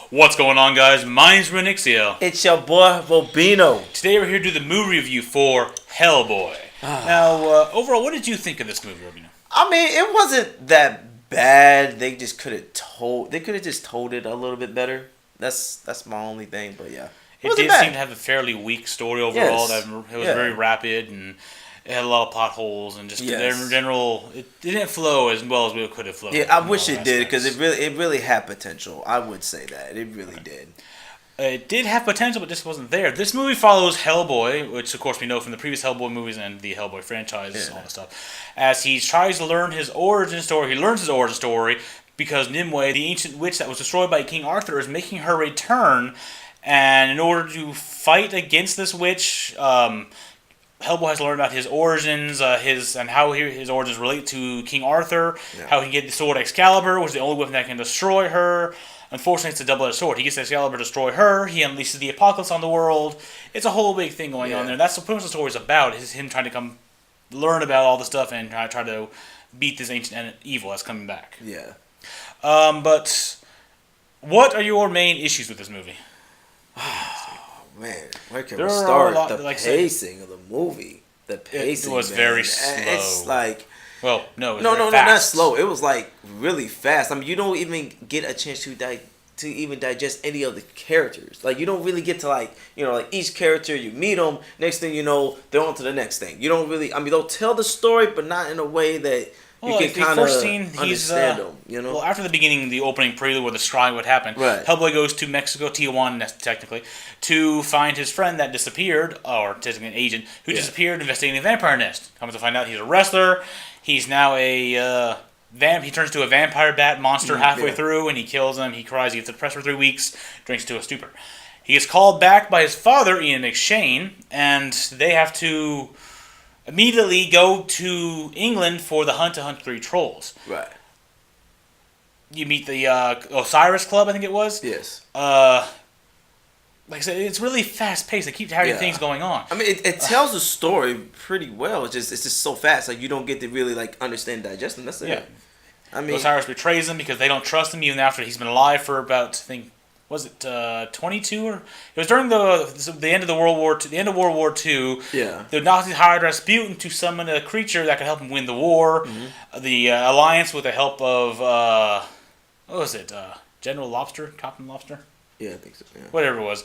What's going on, guys? My name's Renixio. It's your boy Robino. Today we're here to do the movie review for Hellboy. Now, overall, what did you think of this movie, Robino? I mean, it wasn't that bad. They just could have told. They could have just told it a little bit better. That's my only thing. But yeah, It did seem to have a fairly weak story overall. Yes. It was very rapid and it had a lot of potholes and just in general, it didn't flow as well as it could have flowed. Yeah, I wish it did because it really had potential. I would say that it really did. It did have potential, but just wasn't there. This movie follows Hellboy, which of course we know from the previous Hellboy movies and the Hellboy franchise, all that stuff, as he tries to learn his origin story. He learns his origin story because Nimue, the ancient witch that was destroyed by King Arthur, is making her return, and in order to fight against this witch, Hellboy has to learn about his origins, and how his origins relate to King Arthur. Yeah. How he can get the sword Excalibur, which is the only weapon that can destroy her. Unfortunately, it's a double-edged sword. He gets Excalibur to destroy her. He unleashes the apocalypse on the world. It's a whole big thing going on there. That's pretty much the story's about. Is him trying to come learn about all the stuff and try to beat this ancient evil that's coming back. Yeah. But what are your main issues with this movie? Man, where can we start? The pacing of the movie. The pacing. It was very slow. It's like. Well, no, not slow. It was like really fast. I mean, you don't even get a chance to even digest any of the characters. Like, you don't really get to like each character. You meet them. Next thing you know, they're on to the next thing. You don't really. I mean, they'll tell the story, but not in a way that. You can kind of understand them, Well, after the beginning, the opening prelude where the strike would happen, right. Hellboy goes to Mexico, Tijuana, technically, to find his friend that disappeared, or technically an agent, who disappeared investigating a vampire nest. Comes to find out he's a wrestler. He's now he turns to a vampire bat monster halfway through, and he kills him. He cries. He gets depressed for 3 weeks, drinks to a stupor. He gets called back by his father, Ian McShane, and they have to immediately go to England for the hunt to hunt 3 trolls. Right. You meet the Osiris Club, I think it was. Yes. Like I said, it's really fast paced. They keep having things going on. I mean, it tells the story pretty well. It's just so fast. Like, you don't get to really like understand, digest them. That's it. Yeah. I mean, Osiris betrays him because they don't trust him even after he's been alive for about, I think, was it 22 or it was during the end of World War II. Yeah. The Nazis hired Rasputin to summon a creature that could help him win the war. Mm-hmm. The Alliance, with the help of what was it? General Lobster, Captain Lobster. Yeah, I think so. Yeah. Whatever it was.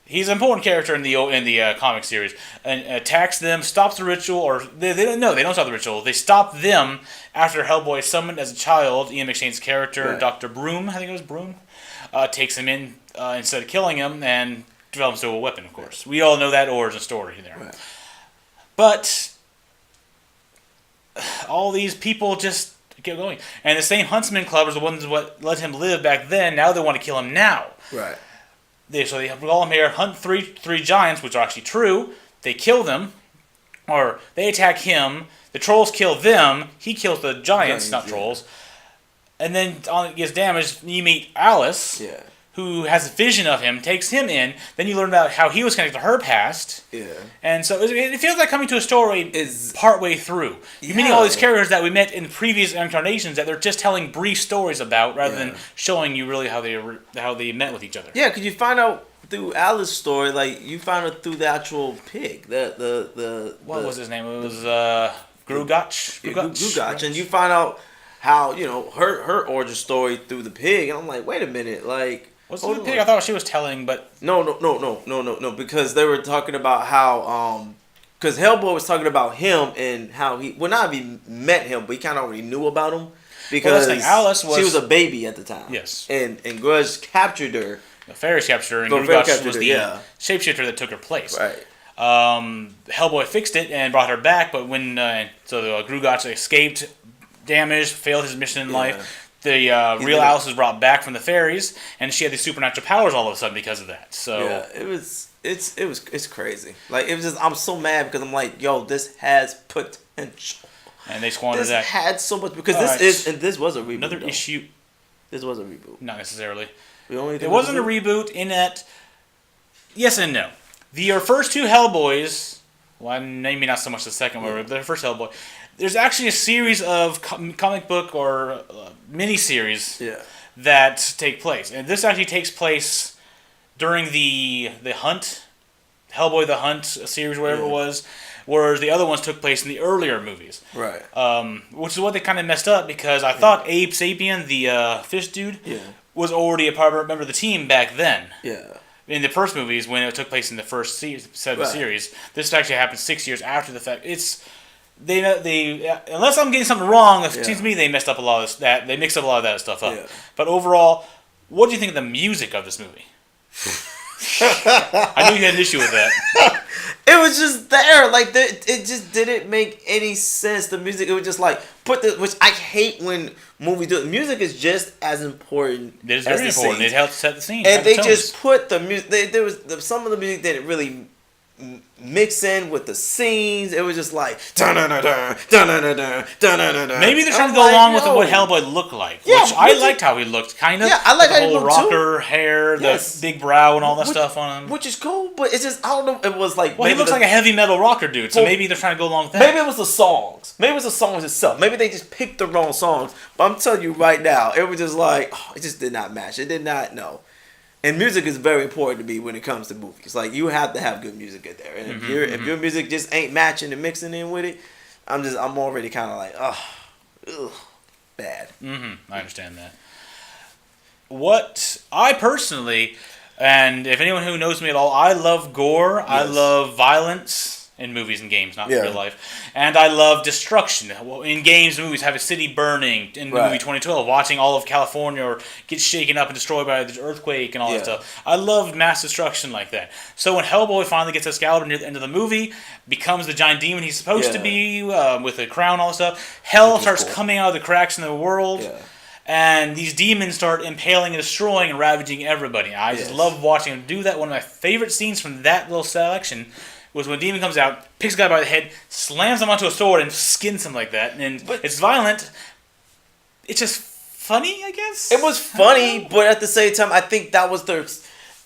He's an important character in the comic series, and attacks them, stops the ritual, or they don't stop the ritual. They stop them after Hellboy is summoned as a child. Ian McShane's character, right. Dr. Broom, I think it was Broom. Takes him in instead of killing him and develops into a weapon, of course. We all know that origin story there. Right. But all these people just keep going. And the same Huntsman Club is the ones what let him live back then. Now they want to kill him now. Right. So they call him here, hunt three giants, which are actually true. They kill them, or they attack him. The trolls kill them. He kills the giants, not trolls. And then gets damaged. You meet Alice, who has a vision of him, takes him in. Then you learn about how he was connected to her past. Yeah. And so it feels like coming to a story partway through. You're meeting all these characters that we met in previous incarnations that they're just telling brief stories about rather than showing you really how they met with each other. Yeah, because you find out through Alice's story, like you found out through the actual pig. What was his name? It was Grugach. Grugach, and you find out how her origin story through the pig, and I'm like, wait a minute, like what's the pig? I thought she was telling, but no, because they were talking about how because Hellboy was talking about him and how he not even met him, but he kind of already knew about him because she was a baby at the time. Yes, and Grudge captured her. The fairies captured her, and Grugach was the shapeshifter that took her place. Right. Hellboy fixed it and brought her back, but when Grugach escaped. Damaged, failed his mission in life. The real Alice was brought back from the fairies, and she had these supernatural powers all of a sudden because of that. So it's crazy. Like it was just I'm so mad because I'm like, yo, this has potential. And they squandered that. This had so much because this was a reboot. Another issue. This was a reboot. Not necessarily. It wasn't a reboot in that. Yes and no. The first 2 Hellboys. Well, maybe not so much the second one, but the first Hellboy. There's actually a series of comic book or mini-series that take place. And this actually takes place during the Hunt, Hellboy the Hunt series, whatever it was, whereas the other ones took place in the earlier movies. Right. Which is what they kind of messed up, because I thought Abe Sapien, the fish dude, was already a member of the team back then. Yeah. In the first movies, when it took place in the first set of the series, this actually happened 6 years after the fact. They unless I'm getting something wrong, it seems to me they messed up a lot of that. They mixed up a lot of that stuff up. Yeah. But overall, what do you think of the music of this movie? I knew you had an issue with that. It was just there, like it just didn't make any sense. The music, it was just like which I hate when movies do. Music is just as important. It is very important. It helps set the scene. And they just put the music. There was some of the music didn't really mix in with the scenes. It was just like maybe they're trying to go along with what Hellboy looked like, which I liked how he looked, kind of. Yeah, I like the whole rocker hair, the big brow, and all that stuff on him, which is cool. But it's just, I don't know. It was like, well, he looks like a heavy metal rocker dude, so maybe they're trying to go along with that. Maybe it was the songs. Maybe it was the songs itself. Maybe they just picked the wrong songs. But I'm telling you right now, it was just like, it just did not match. It did not. No. And music is very important to me when it comes to movies. Like, you have to have good music in there. And if your music just ain't matching and mixing in with it, I'm already kind of like, bad. I understand that. What I personally, and if anyone who knows me at all, I love gore. Yes. I love violence in movies and games, not in real life. And I love destruction. In games and movies, have a city burning. In the movie 2012, watching all of California get shaken up and destroyed by the earthquake and all that stuff. I love mass destruction like that. So when Hellboy finally gets Excalibur near the end of the movie, becomes the giant demon he's supposed to be, with a crown and all that stuff, hell starts coming out of the cracks in the world. Yeah. And these demons start impaling and destroying and ravaging everybody. I just love watching them do that. One of my favorite scenes from that little selection was when a demon comes out, picks a guy by the head, slams him onto a sword, and skins him like that. And it's violent. It's just funny, I guess? It was funny, but at the same time, I think that was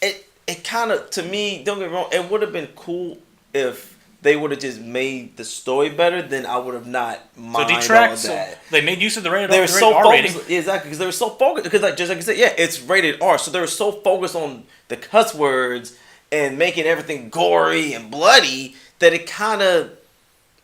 it kind of, to me, don't get me wrong, it would have been cool if they would have just made the story better, then I would have not minded all that. So they made use of the rated R rating. Exactly, because they were so focused. Because just like I said, it's rated R, so they were so focused on the cuss words and making everything gory and bloody that it kind of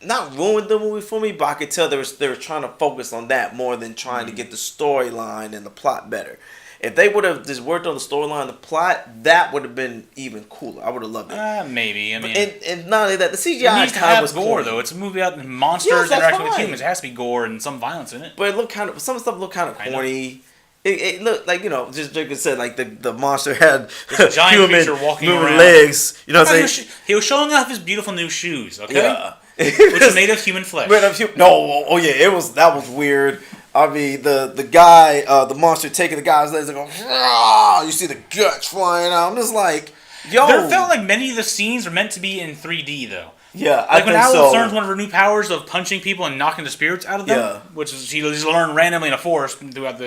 not ruined the movie for me, but I could tell they were trying to focus on that more than trying to get the storyline and the plot better. If they would have just worked on the storyline and the plot, that would have been even cooler. I would have loved it. Maybe. I mean, and not only that, the CGI needs to have gore, though. It's a movie about monsters interacting with humans. It has to be gore and some violence in it. But it looked some stuff looked kind of corny. It looked like, just like I said, like the monster had a giant creature walking around. Legs. You know what I'm saying? He was showing off his beautiful new shoes, okay? Yeah. Which are made of human flesh. That was weird. I mean, the guy, the monster taking the guy's legs and going, you see the guts flying out. I'm just like, yo. There felt like many of the scenes are meant to be in 3D, though. Yeah, like when Alice learns one of her new powers of punching people and knocking the spirits out of them, which is she just learned randomly in a forest throughout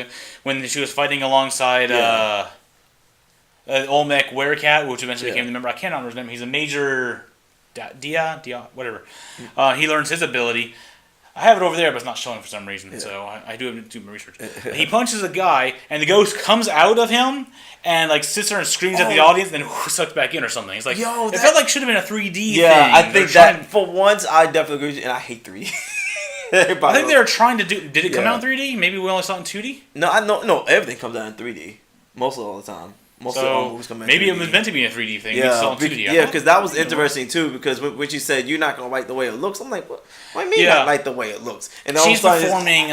when she was fighting alongside Olmec Werecat, which eventually became the member. I can't remember his name. He's a Major Dia, whatever. He learns his ability. I have it over there, but it's not showing for some reason, so I do have to do my research. He punches a guy, and the ghost comes out of him and sits there and screams at the audience, and then sucks back in or something. It's like, it felt like it should have been a 3D thing. Yeah, I think that, for once, I definitely agree with you, and I hate 3D. I think they were trying to do... Did it come out in 3D? Maybe we only saw it in 2D? No, everything comes out in 3D. Most of all the time. Maybe it was meant to be a 3D thing. Yeah, because that was interesting too. Because when she said you're not gonna like the way it looks, I'm like, what do you mean not like the way it looks? And she's performing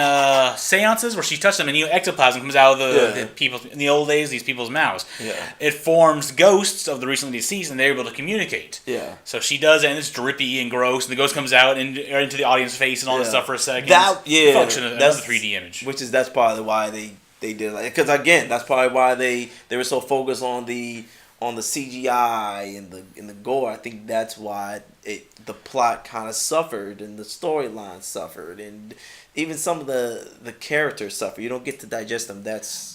seances where she touches them and ectoplasm comes out of the people in the old days. These people's mouths. Yeah. It forms ghosts of the recently deceased, and they're able to communicate. Yeah. So she does it, and it's drippy and gross, and the ghost comes out into the audience face and all this stuff for a second. That's a 3D image. That's probably why they did because again that's probably why they were so focused on the CGI and the gore. I think that's why the plot kind of suffered and the storyline suffered and even some of the characters suffer. You don't get to digest them.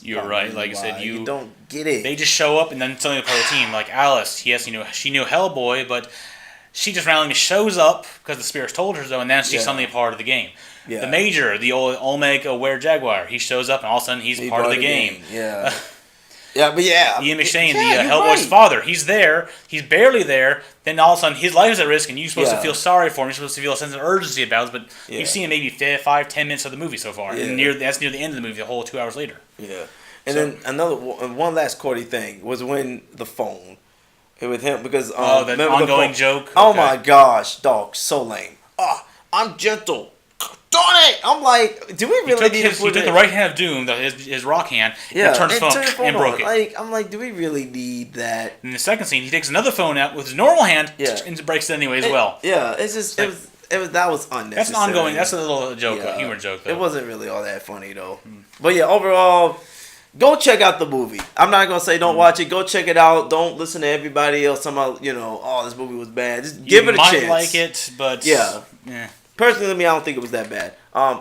You're right. Like I said, you don't get it. They just show up and then suddenly they're part of the team. Like Alice, yes, she knew Hellboy, but She just randomly shows up because the spirits told her so, and then she's Yeah. suddenly a part of the game. Yeah. The Major, the old Olmec Were Jaguar, he shows up, and all of a sudden he's part of the game. Yeah. Yeah, but yeah. Ian McShane, Yeah, the you're Hellboy's right. father, he's there. He's barely there. Then all of a sudden, his life is at risk, and you're supposed Yeah. to feel sorry for him. You're supposed to feel a sense of urgency about it. But Yeah. you've seen maybe 5-10 minutes of the movie so far. Yeah. And that's near the end of the movie, the whole 2 hours later. Yeah. And then one last Cordy thing was when the phone with him because The remember ongoing phone? joke? Oh Okay. my gosh, dog, so lame. I'm gentle. Darn it! I'm like, do we He really took, need to he put took it? the right hand of Doom, his rock hand, and turned his phone turn the and broke on. it. Like, I'm like, do we really need that? In the second scene, he takes another phone out with his normal hand Yeah. and breaks it anyway as well. Yeah, it's just it was that was unnecessary. That's an ongoing. That's a little joke, Yeah. a humor joke. Though. It wasn't really all that funny though. But yeah, overall, go check out the movie. I'm not gonna say don't watch it. Go check it out. Don't listen to everybody else talking about oh this movie was bad. Just give it a chance. You might like it, but Yeah. eh. Personally, I don't think it was that bad.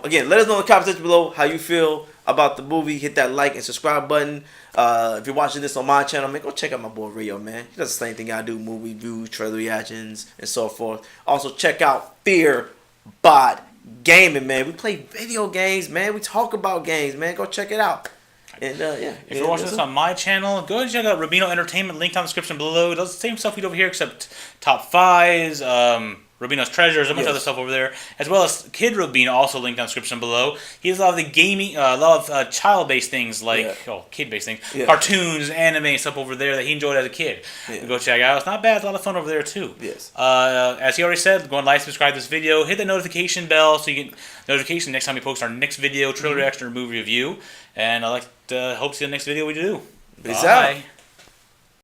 Again, let us know in the comment section below how you feel about the movie. Hit that like and subscribe button. If you're watching this on my channel, man, go check out my boy Rio, man. He does the same thing I do: movie reviews, trailer reactions, and so forth. Also, check out Fear Bot Gaming, man. We play video games, man. We talk about games, man. Go check it out. And yeah, If you're watching this on my channel, go and check out Rubino Entertainment. Link down in the description below. It does the same stuff we do over here, except top fives, Rubino's Treasures, a bunch of other stuff over there, as well as Kid Rubino, also linked down in the description below. He has a lot of the gaming, a lot of child-based things like, kid-based things, cartoons, anime, and stuff over there that he enjoyed as a kid. Go check it out. It's not bad. It's a lot of fun over there too. Yes. As he already said, go and like, subscribe to this video, hit the notification bell so you get notification next time we post our next video, trailer reaction or movie review. And I'd like to hope to see the next video we do. Peace Bye. out.